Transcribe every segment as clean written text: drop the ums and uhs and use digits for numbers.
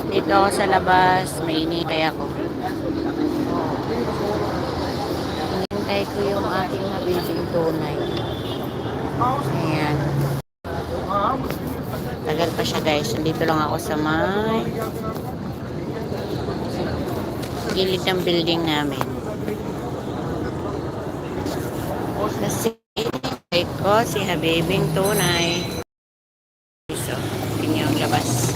Dito ako sa labas, may inintay ako. Inintay ko yung aking nabibing tunay. Ayan. Tagal pa siya guys. Dito lang ako sa may gilid ng building namin. Kasi inintay ko si Habibing tunay. So, yun yung labas.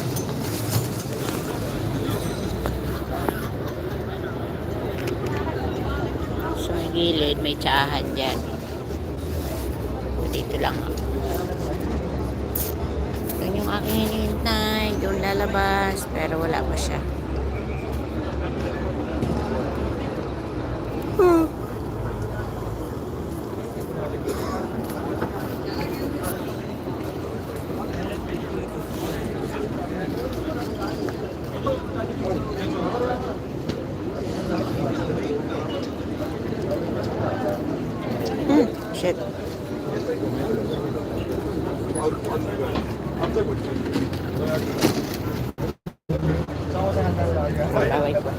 Sa may gilid, may tsahan dyan. Dito lang ako. Yun yung aking hinihintay. Doon lalabas. Pero wala pa siya. Shit. Laway ko.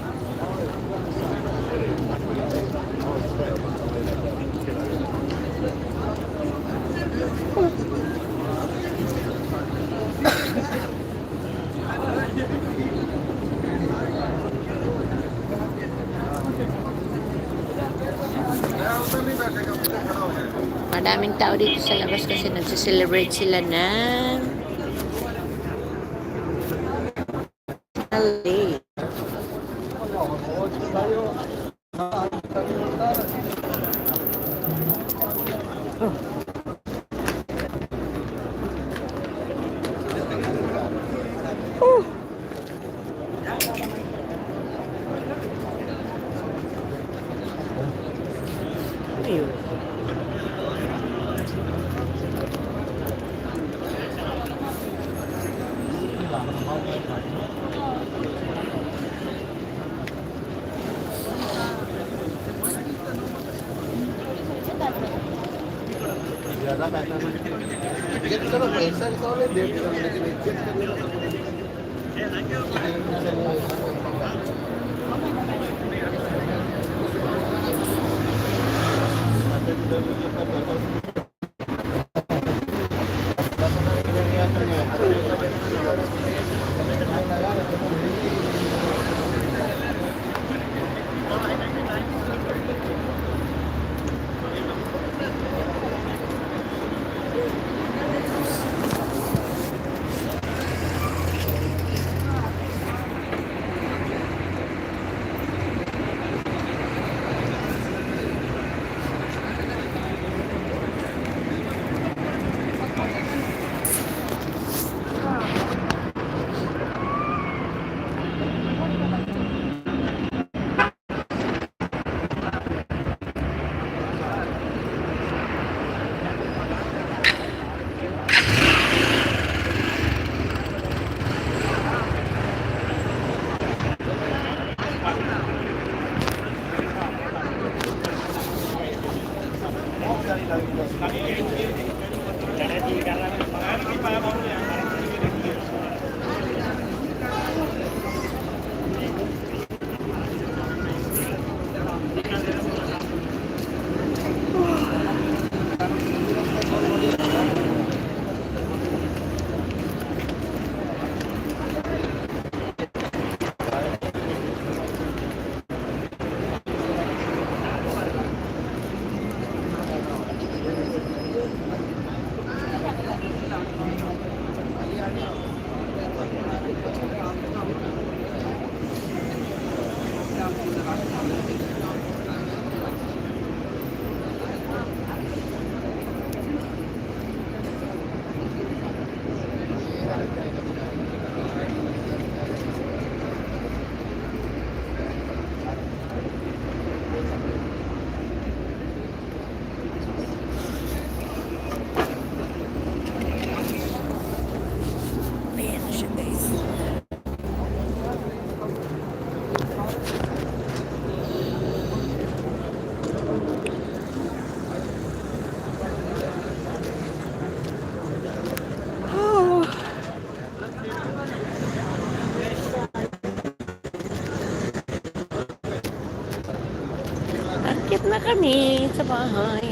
Madaming tao dito sa labas kasi nagse-celebrate sila ng holiday. Ayun. kami sa bahay.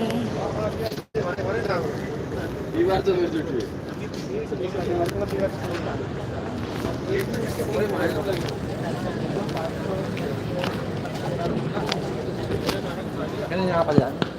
Ganun nga pala.